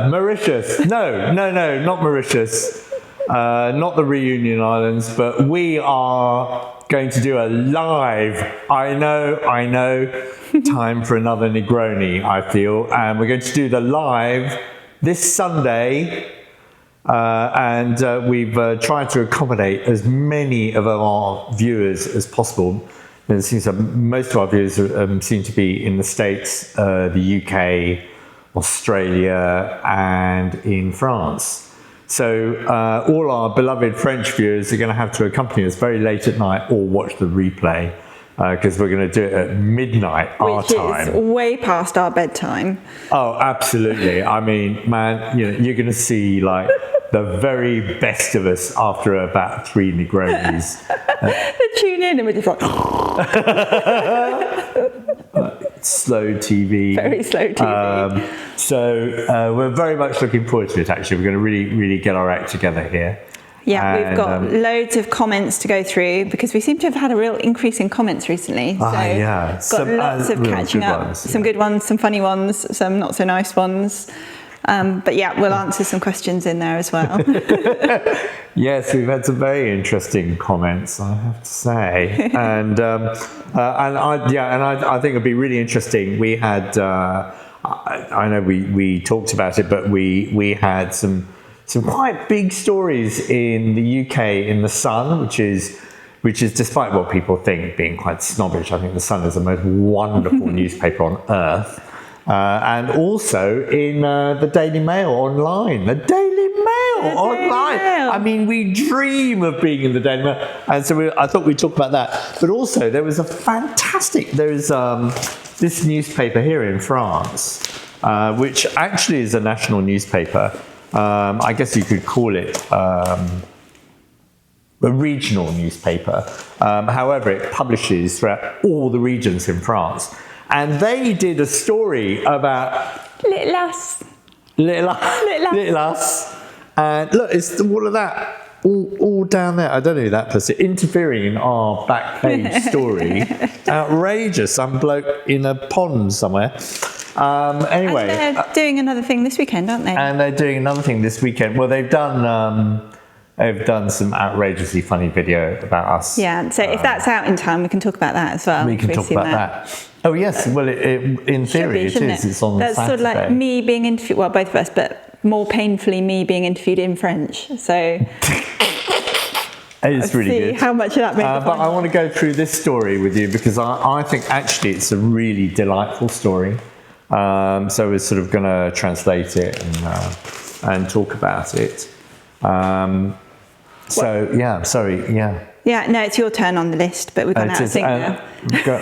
Mauritius. No, not Mauritius. Not the Reunion Islands, but we are going to do a live. I know. Time for another Negroni, I feel. And we're going to do the live this Sunday. And we've tried to accommodate as many of our viewers as possible. And it seems that most of our viewers seem to be in the States, the UK, Australia, and in France. So all our beloved French viewers are going to have to accompany us very late at night or watch the replay because we're going to do it at midnight our time. Which is way past our bedtime. Oh, absolutely. I mean, man, you're going to see like the very best of us after about 3 Negronis. They tune in and we're just like... slow TV. Very slow TV. So we're very much looking forward to it, actually. We're going to really get our act together here. Yeah, we've got loads of comments to go through because we seem to have had a real increase in comments recently. So yeah. Got lots of catching up. Ones, some good ones, some funny ones, some not so nice ones. But yeah, we'll answer some questions in there as well. Yes, we've had some very interesting comments, I have to say, and I think it'd be really interesting. We had, I know we talked about it, but we had some quite big stories in the UK in the Sun, which is despite what people think being quite snobbish. I think the Sun is the most wonderful newspaper on earth. And also in the Daily Mail online. The Daily Mail online. I mean, we dream of being in the Daily Mail. And so I thought we'd talk about that. But also, there was this newspaper here in France, which actually is a national newspaper. I guess you could call it a regional newspaper. However, it publishes throughout all the regions in France. And they did a story about Little us. Little us. And look, it's all of that, all down there. I don't know who that person interfering in our back page story. Outrageous. Some bloke in a pond somewhere. Anyway. And they're doing another thing this weekend, aren't they? And they're doing another thing this weekend. Well, they've done some outrageously funny video about us. Yeah, so if that's out in time, we can talk about that as well. We can talk about that. Oh, yes. Well, in theory, it is. It's on That's Saturday. sort of like me being interviewed, well, both of us, but more painfully me being interviewed in French. So it's really good. See how much of that made the But I want to go through this story with you because I think actually it's a really delightful story. So we're sort of going to translate it and talk about it. Yeah, no, it's your turn on the list, but we've gone out of sync now.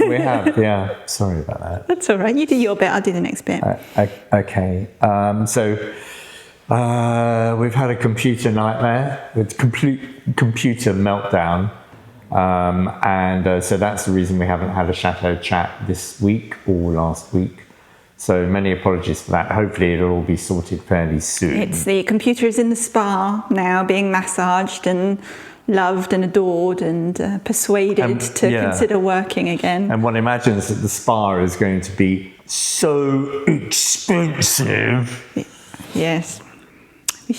We have, yeah. Sorry about that. That's all right. You do your bit, I'll do the next bit. Okay. We've had a computer nightmare, with complete computer meltdown. So that's the reason we haven't had a Chateau chat this week or last week. So many apologies for that. Hopefully it'll all be sorted fairly soon. The computer is in the spa now, being massaged and loved and adored and persuaded to consider working again. And one imagines that the spa is going to be so expensive. Yes.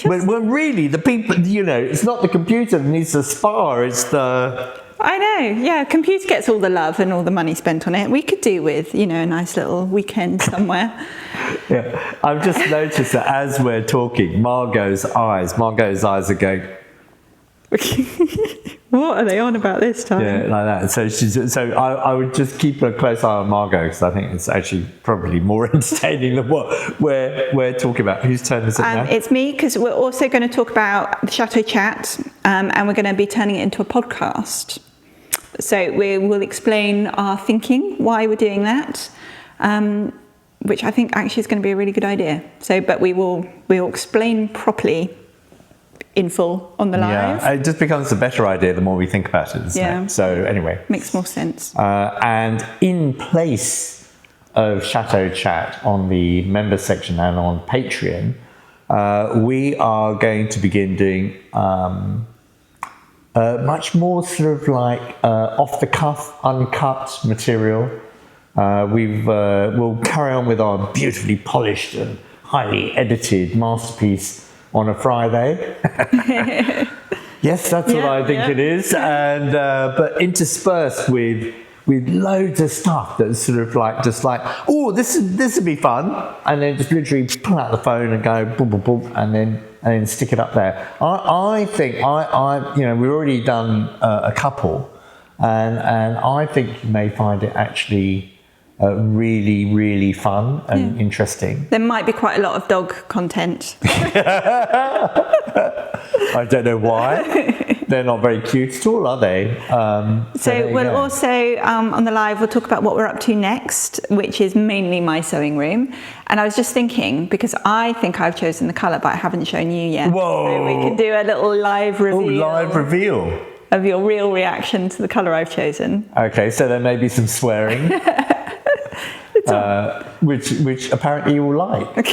Well, really, the people, it's not the computer that needs the spa, it's the... I know, yeah, computer gets all the love and all the money spent on it. We could do with, a nice little weekend somewhere. Yeah, I've just noticed that as we're talking, Margot's eyes are going... What are they on about this time? Yeah, like that. So I would just keep a close eye on Margot because I think it's actually probably more entertaining than what we're talking about. Whose turn is it now? It's me, because we're also going to talk about the Chateau Chat, and we're going to be turning it into a podcast. So we will explain our thinking, why we're doing that, which I think actually is going to be a really good idea. But we'll explain properly in full on the live. Yeah, it just becomes a better idea the more we think about it, doesn't it? So anyway. Makes more sense. And in place of Chateau Chat on the members section and on Patreon, we are going to begin doing much more sort of like off-the-cuff, uncut material. We'll carry on with our beautifully polished and highly edited masterpiece on a Friday. Yes, that's what I think it is. And but interspersed with loads of stuff that's sort of like oh, this would be fun, and then just literally pull out the phone and go boom boom boom, and then stick it up there. I think we've already done a couple, and I think you may find it actually really, really fun and interesting. There might be quite a lot of dog content. I don't know why. They're not very cute at all, are they? So we'll also, on the live, we'll talk about what we're up to next, which is mainly my sewing room. And I was just thinking, because I think I've chosen the colour, but I haven't shown you yet. Whoa! So we can do a little live reveal. Oh, live reveal. Of your real reaction to the colour I've chosen. Okay, so there may be some swearing. Which apparently you will like.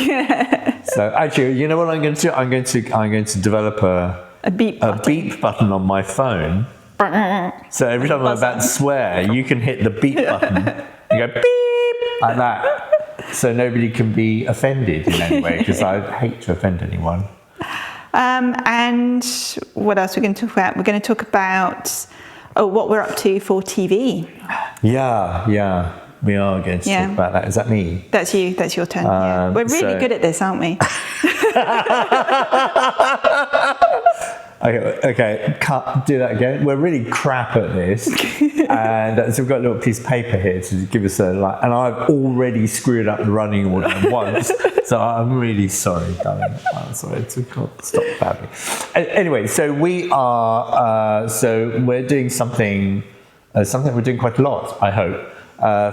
So actually, you know what I'm going to do? I'm going to develop a beep button on my phone. So every time I'm about to swear, you can hit the beep button and go beep like that. So nobody can be offended in any way, because I hate to offend anyone. And what else we're going to talk about? We're going to talk about what we're up to for TV. Yeah. We are going to talk about that. Is that me? That's you. That's your turn. We're really good at this, aren't we? Okay. Do that again. We're really crap at this, and so we've got a little piece of paper here to give us and I've already screwed up the running order once, so I'm really sorry, darling. I'm sorry to stop badly. Anyway, so we are. So we're doing something we're doing quite a lot, I hope.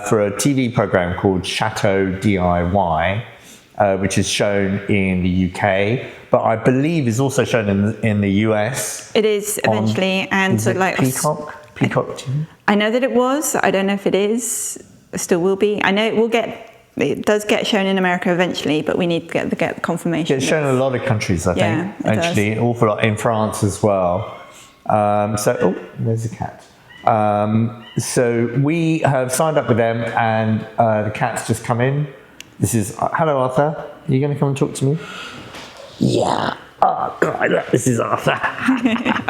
For a TV program called Chateau DIY, which is shown in the UK, but I believe is also shown in the US. It is eventually, and so like Peacock TV. I know that it was. I don't know if it is. Still will be. I know it does get shown in America eventually, but we need to get the confirmation. It's shown in a lot of countries, I think. Actually, an awful lot in France as well. There's a cat. So we have signed up with them, and the cat's just come in. This is hello, Arthur. Are you going to come and talk to me? Yeah. Oh God, look, this is Arthur.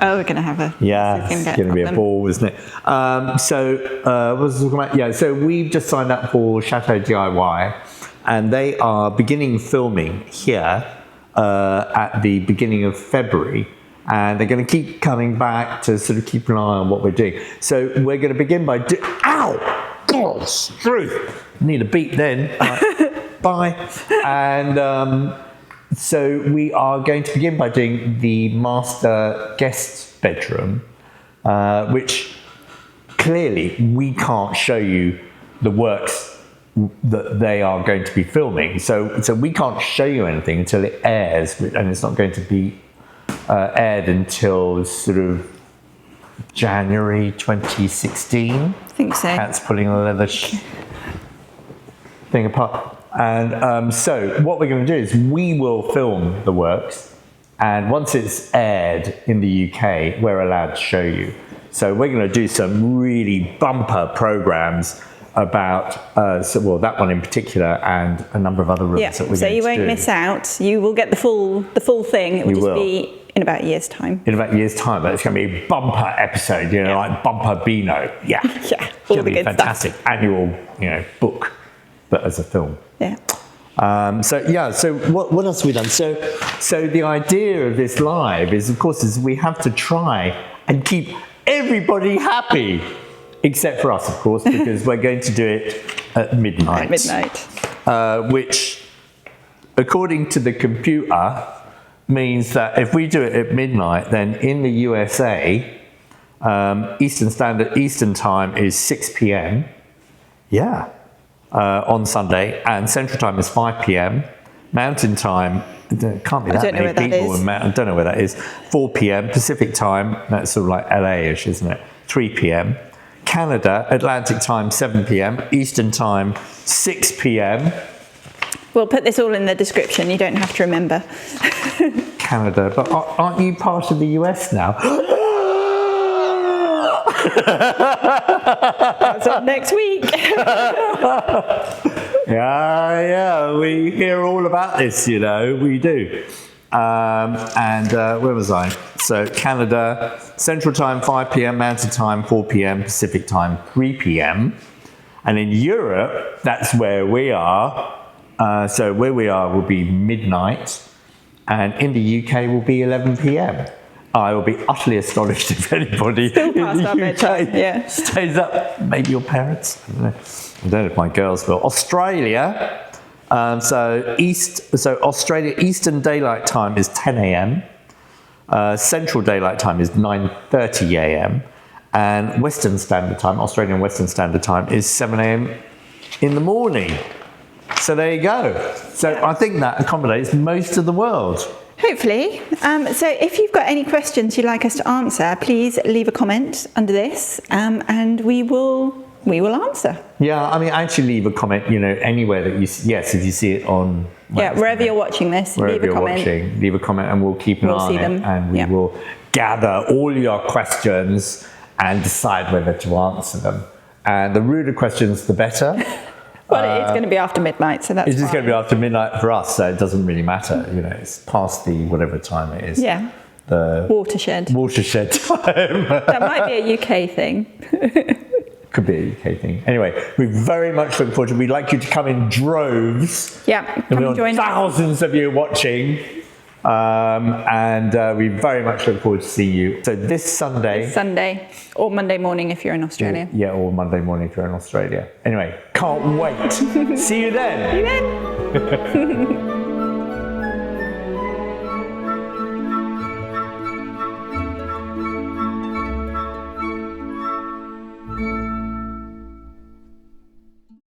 We're going to have a it's going to be a ball, isn't it? What was I talking about? Yeah. So we've just signed up for Chateau DIY, and they are beginning filming here at the beginning of February. And they're going to keep coming back to sort of keep an eye on what we're doing. So we're going to begin by ow! God, truth. Need a beat then. Bye. And so we are going to begin by doing the master guest bedroom, which clearly we can't show you the works that they are going to be filming. So we can't show you anything until it airs, and it's not going to be aired until sort of January 2016. I think so. Cat's pulling a leather thing apart. And so what we're going to do is we will film the works, and once it's aired in the UK, we're allowed to show you. So we're going to do some really bumper programs about that one in particular, and a number of other rooms that we're going to do. So you won't miss out. You will get the full thing. It will just be in about a year's time. In about a year's time, but it's going to be a bumper episode, like bumper B-note. Yeah. It's going to be fantastic stuff. Annual, book, but as a film. Yeah. So what else have we done? So the idea of this live is, of course, we have to try and keep everybody happy, except for us, of course, because we're going to do it at midnight. Which, according to the computer, means that if we do it at midnight, then in the USA, Eastern time is 6 p.m. Yeah. On Sunday, and Central Time is 5 p.m. Mountain Time, can't be that many people in Mountain, I don't know where that is. 4 p.m. Pacific Time, that's sort of like LA-ish, isn't it? 3 p.m. Canada, Atlantic Time, 7 p.m. Eastern Time, 6 p.m. We'll put this all in the description, you don't have to remember. Canada, but aren't you part of the US now? That's up next week. Yeah, we hear all about this, you know, we do. Where was I? So Canada, Central Time 5 p.m, Mountain Time 4 p.m, Pacific Time 3 p.m. And in Europe, that's where we are. So where we are will be midnight, and in the UK will be 11 p.m. I will be utterly astonished if anybody in the UK stays up. Maybe your parents. I don't know if my girls will. Australia. So Australia Eastern Daylight Time is 10 a.m. Central Daylight Time is 9:30 a.m. And Western Standard Time, Australian Western Standard Time, is 7 a.m. in the morning. So there you go. So I think that accommodates most of the world. Hopefully. So if you've got any questions you'd like us to answer, please leave a comment under this, and we will answer. Yeah, I mean, actually leave a comment, you know, anywhere that you if you see it on... wherever you're watching this, leave a comment. Leave a comment, and we'll keep an eye on it, and we will gather all your questions and decide whether to answer them. And the ruder questions, the better. Well, it's going to be after midnight, so that's It's just going to be after midnight for us, so it doesn't really matter. You know, it's past the whatever time it is. Yeah. The watershed time. That might be a UK thing. Could be a UK thing. Anyway, we very much look forward to it. We'd like you to come in droves. Yeah, come and join. Thousands of you watching. We very much look forward to see you. So this Sunday, or Monday morning if you're in Australia. Yeah, or Monday morning if you're in Australia. Anyway, can't wait. See you then. See you then.